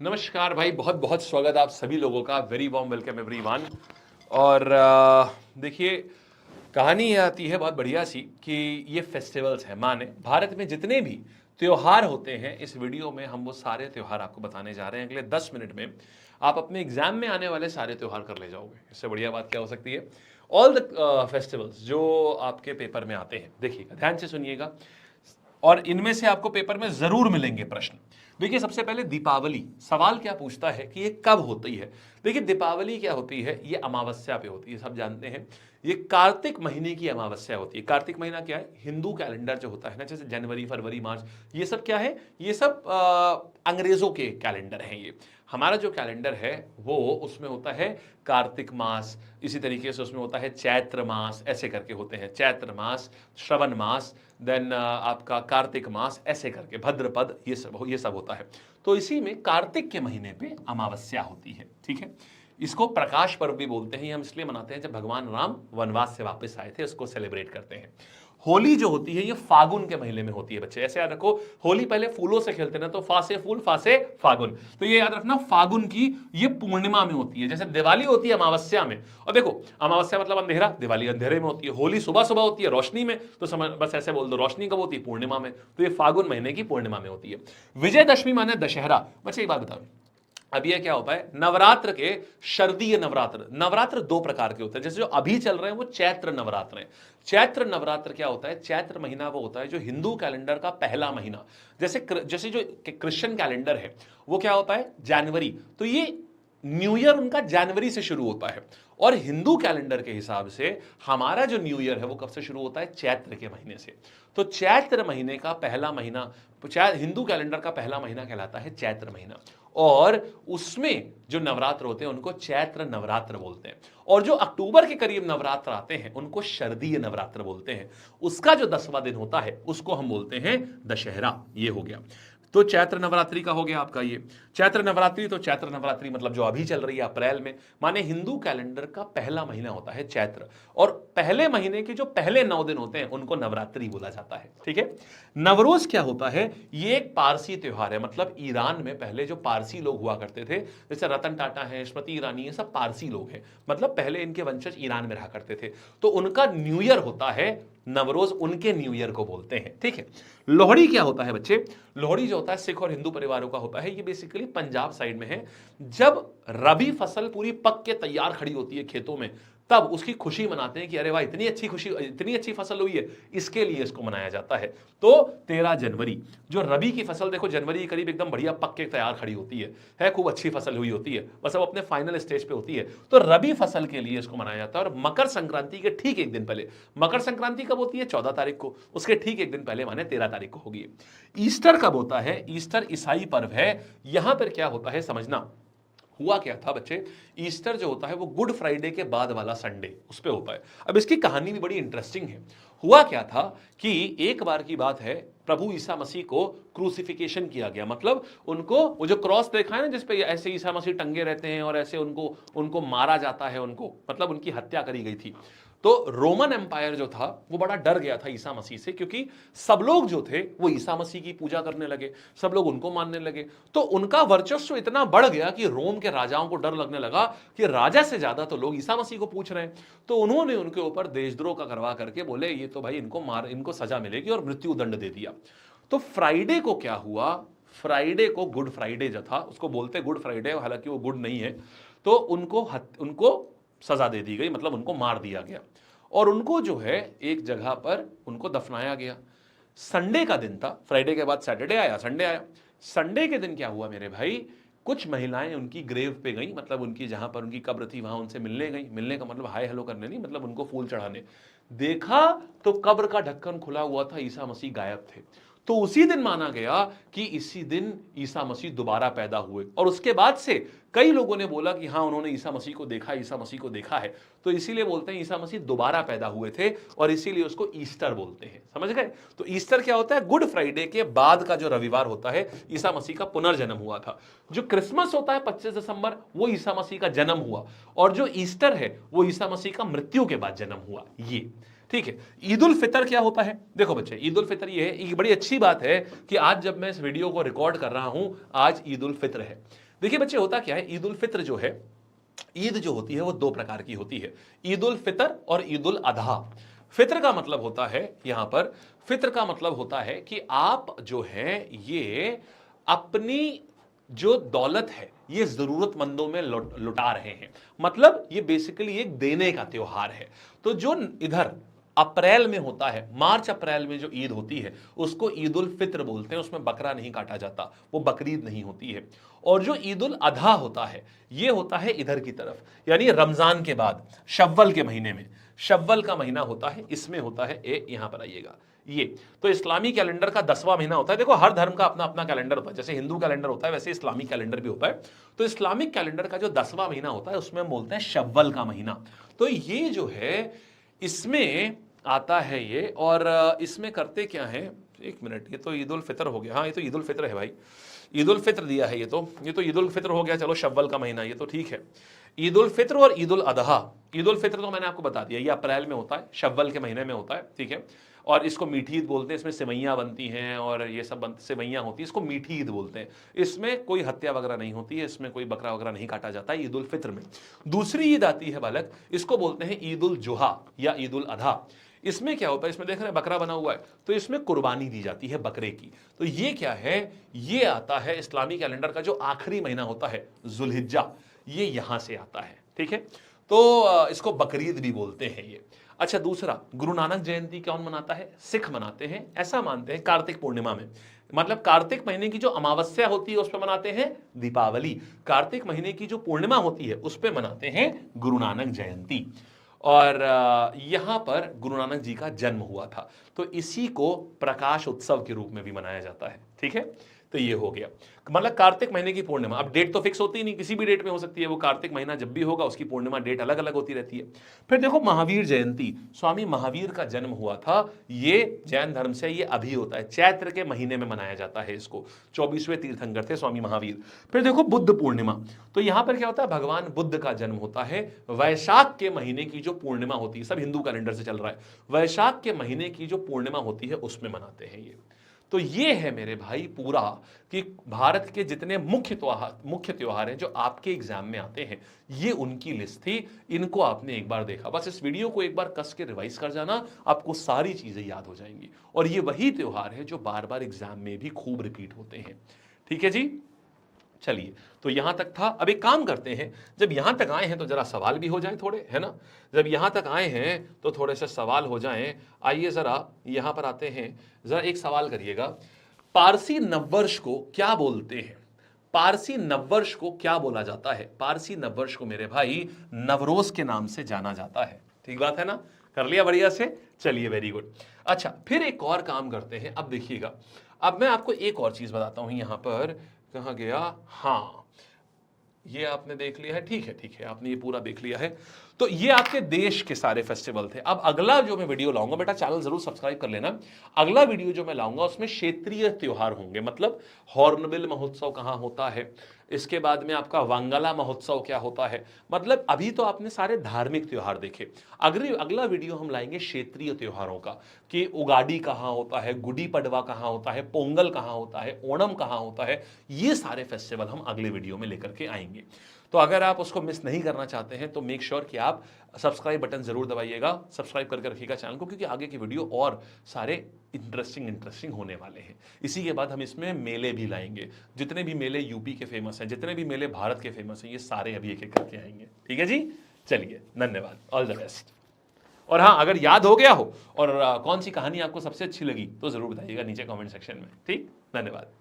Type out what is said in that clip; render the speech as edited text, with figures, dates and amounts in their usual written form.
नमस्कार भाई, बहुत बहुत स्वागत आप सभी लोगों का। Very warm welcome everyone. और देखिए, कहानी ये आती है बहुत बढ़िया सी कि ये फेस्टिवल्स हैं, माने भारत में जितने भी त्योहार होते हैं, इस वीडियो में हम वो सारे त्योहार आपको बताने जा रहे हैं। अगले 10 मिनट में आप अपने एग्जाम में आने वाले सारे त्योहार कर ले जाओगे। इससे बढ़िया बात क्या हो सकती है। ऑल द फेस्टिवल्स जो आपके पेपर में आते हैं, देखिएगा, ध्यान से सुनिएगा, और इनमें से आपको पेपर में जरूर मिलेंगे प्रश्न। देखिए, सबसे पहले दीपावली, सवाल क्या पूछता है कि ये कब होती है। देखिए, दीपावली क्या होती है, ये अमावस्या पे होती है, सब जानते हैं। ये कार्तिक महीने की अमावस्या होती है। कार्तिक महीना क्या है, हिंदू कैलेंडर जो होता है ना, जैसे जनवरी, फरवरी, मार्च, ये सब क्या है, ये सब अंग्रेजों के कैलेंडर हैं। ये हमारा जो कैलेंडर है वो उसमें होता है कार्तिक मास, इसी तरीके से उसमें होता है चैत्र मास, ऐसे करके होते हैं, चैत्र मास, श्रवण मास, देन आपका कार्तिक मास, ऐसे करके भद्रपद, ये सब होता है। तो इसी में कार्तिक के महीने पे अमावस्या होती है, ठीक है। इसको प्रकाश पर्व भी बोलते हैं। ये हम इसलिए मनाते हैं जब भगवान राम वनवास से वापस आए थे, उसको सेलिब्रेट करते हैं। होली जो होती है ये फागुन के महीने में होती है बच्चे, ऐसे याद रखो। होली पहले फूलों से खेलते ना, तो फासे फूल फासे फागुन, तो ये याद रखना, फागुन की ये पूर्णिमा में होती है। जैसे दिवाली होती है अमावस्या में, और देखो अमावस्या मतलब अंधेरा, दिवाली अंधेरे में होती है। होली सुबह सुबह होती है रोशनी में, तो समझ, बस ऐसे बोल दो, रोशनी कब होती है, पूर्णिमा में। तो ये फागुन महीने की पूर्णिमा में होती है। विजयदशमी माने दशहरा। बच्चे एक बात बताओ, अब ये क्या होता है, नवरात्र के, शारदीय नवरात्र, नवरात्र दो प्रकार के होते हैं। जैसे जो अभी चल रहे हैं वो चैत्र नवरात्र हैं। चैत्र नवरात्र क्या होता है, चैत्र महीना वो होता है जो हिंदू कैलेंडर का पहला महीना, जैसे जैसे जो क्रिश्चियन कैलेंडर है वो क्या होता है, जनवरी, तो ये न्यू ईयर उनका जनवरी से शुरू होता है। और हिंदू कैलेंडर के हिसाब से हमारा जो न्यू ईयर है वो कब से शुरू होता है, चैत्र के महीने से। तो चैत्र महीने का पहला महीना, हिंदू कैलेंडर का पहला महीना कहलाता है चैत्र महीना। और उसमें जो नवरात्र होते हैं उनको चैत्र नवरात्र बोलते हैं। और जो अक्टूबर के करीब नवरात्र आते हैं उनको शरदीय नवरात्र बोलते हैं। उसका जो 10वां दिन होता है उसको हम बोलते हैं दशहरा। ये हो गया। तो चैत्र नवरात्रि का हो गया आपका ये चैत्र नवरात्रि। तो चैत्र नवरात्रि मतलब जो अभी चल रही है अप्रैल में, माने हिंदू कैलेंडर का पहला महीना होता है चैत्र। और पहले महीने के जो पहले 9 दिन होते हैं उनको नवरात्रि बोला जाता है, ठीक है। नवरोज क्या होता है, ये एक पारसी त्योहार है। मतलब ईरान में पहले जो पारसी लोग हुआ करते थे, जैसे रतन टाटा है, स्मृति ईरानी, ये सब पारसी लोग हैं। मतलब पहले इनके वंशज ईरान में रहा करते थे। तो उनका न्यू ईयर होता है नवरोज, उनके न्यू ईयर को बोलते हैं, ठीक है। लोहड़ी क्या होता है बच्चे, लोहड़ी जो होता है सिख और हिंदू परिवारों का होता है। ये बेसिकली पंजाब साइड में है। जब रबी फसल पूरी पक के तैयार खड़ी होती है खेतों में, तब उसकी खुशी मनाते हैं कि अरे वाह, इतनी अच्छी खुशी, इतनी अच्छी फसल हुई है, इसके लिए इसको मनाया जाता है। तो 13 जनवरी जो रबी की फसल, देखो जनवरी के करीब एकदम बढ़िया पक के तैयार खड़ी होती है खूब अच्छी फसल हुई होती है, बस अब अपने फाइनल स्टेज पे होती है। तो रबी फसल के लिए इसको मनाया जाता है। और मकर संक्रांति के ठीक एक दिन पहले, मकर संक्रांति कब होती है, 14 तारीख को, उसके ठीक एक दिन पहले माने 13 तारीख को होगी। ईस्टर कब होता है, ईस्टर ईसाई पर्व है। यहां पर क्या होता है समझना, हुआ क्या था बच्चे, ईस्टर जो होता है वो गुड फ्राइडे के बाद वाला संडे उस पे होता है। अब इसकी कहानी भी बड़ी इंटरेस्टिंग है। हुआ क्या था कि एक बार की बात है, प्रभु ईसा मसीह को क्रूसिफिकेशन किया गया। मतलब उनको, वो जो क्रॉस देखा है ना जिसपे ऐसे ईसा मसीह टंगे रहते हैं और ऐसे उनको उनको मारा जाता है, उनको मतलब उनकी हत्या करी गई थी। तो रोमन एम्पायर जो था वो बड़ा डर गया था ईसा मसीह से, क्योंकि सब लोग जो थे वो ईसा मसीह की पूजा करने लगे, सब लोग उनको मानने लगे। तो उनका वर्चस्व इतना बढ़ गया कि रोम के राजाओं को डर लगने लगा कि राजा से ज्यादा तो लोग ईसा मसीह को पूछ रहे हैं। तो उन्होंने उनके ऊपर देशद्रोह का करवा करके बोले ये तो भाई इनको सजा मिलेगी, और मृत्यु दंड दे दिया। तो फ्राइडे को क्या हुआ, फ्राइडे को, गुड फ्राइडे जो था उसको बोलते गुड फ्राइडे, हालांकि वो गुड नहीं है। तो उनको सजा दे दी गई, मतलब उनको मार दिया गया। और उनको जो है एक जगह पर उनको दफनाया गया। संडे का दिन था, फ्राइडे के बाद सैटरडे आया, संडे आया। संडे के दिन क्या हुआ मेरे भाई, कुछ महिलाएं उनकी ग्रेव पे गई, मतलब उनकी जहां पर उनकी कब्र थी वहां उनसे मिलने गई। मिलने का मतलब हाय हेलो करने नहीं, मतलब उनको फूल चढ़ाने। देखा तो कब्र का ढक्कन खुला हुआ था, ईसा मसीह गायब थे। तो उसी दिन माना गया कि इसी दिन ईसा मसीह दोबारा पैदा हुए। और उसके बाद से कई लोगों ने बोला कि हाँ उन्होंने ईसा मसीह को देखा, ईसा मसीह को देखा है। तो इसीलिए बोलते हैं ईसा मसीह दोबारा पैदा हुए थे, और इसीलिए उसको ईस्टर बोलते हैं, समझ गए। तो ईस्टर क्या होता है, गुड फ्राइडे के बाद का जो रविवार होता है, ईसा मसीह का पुनर्जन्म हुआ था। जो क्रिसमस होता है 25 दिसंबर, वो ईसा मसीह का जन्म हुआ। और जो ईस्टर है वो ईसा मसीह का मृत्यु के बाद जन्म हुआ, ये ठीक है। ईद उल फितर क्या होता है, देखो बच्चे, ईद उल फितर ये है, एक बड़ी अच्छी बात है कि आज जब मैं इस वीडियो को रिकॉर्ड कर रहा हूं, आज ईद उल फितर है। देखिए बच्चे, होता क्या है, ईद उल फित्र जो है, ईद जो होती है वो दो प्रकार की होती है, ईद उल फितर और ईद उल अधा। फित्र का मतलब होता है, यहां पर फित्र का मतलब होता है कि आप जो है ये अपनी जो दौलत है ये जरूरतमंदों में लुटा रहे हैं, मतलब ये बेसिकली एक देने का त्योहार है। तो जो इधर अप्रैल में होता है, मार्च अप्रैल में जो ईद होती है उसको ईद उल फित्र बोलते हैं, उसमें बकरा नहीं काटा जाता, वो बकरीद नहीं होती है। और जो ईद उल अधा होता है ये होता है इधर की तरफ, यानी रमजान के बाद शव्वल के महीने में, शव्वल का महीना होता है, इसमें होता है यहां पर आइएगा ये। तो इस्लामी कैलेंडर का 10वां महीना होता है। देखो हर धर्म का अपना अपना कैलेंडर होता है, जैसे हिंदू कैलेंडर होता है वैसे इस्लामिक कैलेंडर भी होता है। तो इस्लामिक कैलेंडर का जो 10वां महीना होता है उसमें हम बोलते हैं शव्वल का महीना। तो ये जो है इसमें आता है ये, और इसमें करते क्या है, एक मिनट, ये तो ईद उल फितर हो गया, हाँ ये तो ईद उल फितर है भाई, ईद उल फित्र दिया है, ये तो ईद उल फित्र हो गया, चलो शव्वल का महीना, ये तो ठीक है। ईद उल फित्र और ईद उल अदहा, ईद उल फित्र तो मैंने आपको बता दिया ये अप्रैल में होता है, शव्वल के महीने में होता है, ठीक है। और इसको मीठी ईद बोलते हैं, इसमें सेवैयां बनती हैं और ये सब सेवैयां होती है, इसको मीठी ईद बोलते हैं। इसमें कोई हत्या वगैरह नहीं होती है, इसमें कोई बकरा वगैरह नहीं काटा जाता है ईद उल फित्र में। दूसरी ईद आती है बालक, इसको बोलते हैं ईद उल जुहा या ईद उल अधा। इसमें क्या होता है, इसमें देख रहे हैं बकरा बना हुआ है, तो इसमें कुर्बानी दी जाती है बकरे की। तो ये क्या है, ये आता है इस्लामी कैलेंडर का जो आखिरी महीना होता है जुल्हिज्जा, ये यहां से आता है, ठीक है। तो इसको बकरीद भी बोलते हैं ये। अच्छा, दूसरा, गुरु नानक जयंती कौन मनाता है, सिख मनाते हैं, ऐसा मानते हैं कार्तिक पूर्णिमा में, मतलब कार्तिक महीने की जो अमावस्या होती है उस पर मनाते हैं दीपावली, कार्तिक महीने की जो पूर्णिमा होती है उस पर मनाते हैं गुरु नानक जयंती। और यहां पर गुरु नानक जी का जन्म हुआ था, तो इसी को प्रकाश उत्सव के रूप में भी मनाया जाता है, ठीक है। तो ये हो गया, मतलब कार्तिक महीने की पूर्णिमा। अब डेट तो फिक्स होती नहीं, किसी भी डेट में हो सकती है, वो कार्तिक महीना जब भी होगा उसकी पूर्णिमा डेट अलग अलग होती रहती है। फिर देखो महावीर जयंती, स्वामी महावीर का जन्म हुआ था, ये जैन धर्म से ये अभी होता है, चैत्र के महीने में मनाया जाता है इसको, 24वें तीर्थंकर थे स्वामी महावीर। फिर देखो बुद्ध पूर्णिमा, तो यहां पर क्या होता है, भगवान बुद्ध का जन्म होता है वैशाख के महीने की जो पूर्णिमा होती है, सब हिंदू कैलेंडर से चल रहा है, वैशाख के महीने की जो पूर्णिमा होती है उसमें मनाते हैं ये। तो ये है मेरे भाई पूरा कि भारत के जितने मुख्य त्योहार हैं जो आपके एग्जाम में आते हैं, ये उनकी लिस्ट थी, इनको आपने एक बार देखा, बस इस वीडियो को एक बार कस के रिवाइज कर जाना, आपको सारी चीजें याद हो जाएंगी। और ये वही त्योहार है जो बार बार एग्जाम में भी खूब रिपीट होते हैं, ठीक है जी। चलिए, तो यहां तक था। अब एक काम करते हैं, जब यहां तक आए हैं तो जरा सवाल भी हो जाए थोड़े, है ना। जब यहां तक आए हैं तो थोड़े से सवाल हो जाएं। आइए जरा यहां पर आते हैं, जरा एक सवाल करिएगा, पारसी नववर्ष को क्या बोलते हैं, पारसी नववर्ष को क्या बोला जाता है। पारसी नववर्ष को मेरे भाई नवरोज के नाम से जाना जाता है, ठीक बात है ना, कर लिया बढ़िया से। चलिए, वेरी गुड। अच्छा, फिर एक और काम करते हैं, अब देखिएगा, अब मैं आपको एक और चीज बताता हूं, यहां पर कहां गया, हाँ ये आपने देख लिया है, ठीक है ठीक है, आपने ये पूरा देख लिया है। तो ये आपके देश के सारे फेस्टिवल थे। अब अगला जो मैं वीडियो लाऊंगा, बेटा चैनल जरूर सब्सक्राइब कर लेना, अगला वीडियो जो मैं लाऊंगा उसमें क्षेत्रीय त्योहार होंगे, मतलब हॉर्नबिल महोत्सव कहां होता है, इसके बाद में आपका वांगला महोत्सव क्या होता है, मतलब अभी तो आपने सारे धार्मिक त्योहार देखे, अगला वीडियो हम लाएंगे क्षेत्रीय त्योहारों का, कि उगाड़ी कहां होता है, गुड़ी पड़वा कहां होता है, पोंगल कहां होता है, ओणम कहां होता है, ये सारे फेस्टिवल हम अगले वीडियो में लेकर के आएंगे। तो अगर आप उसको मिस नहीं करना चाहते हैं तो मेक श्योर कि आप सब्सक्राइब बटन जरूर दबाइएगा, सब्सक्राइब करके रखिएगा चैनल को, क्योंकि आगे की वीडियो और सारे इंटरेस्टिंग होने वाले हैं। इसी के बाद हम इसमें मेले भी लाएंगे, जितने भी मेले यूपी के फेमस हैं, जितने भी मेले भारत के फेमस हैं, ये सारे अभी एक एक करके आएंगे, ठीक है जी। चलिए, धन्यवाद, ऑल द बेस्ट। और हाँ, अगर याद हो गया हो और कौन सी कहानी आपको सबसे अच्छी लगी तो जरूर बताइएगा नीचे कमेंट सेक्शन में, ठीक, धन्यवाद।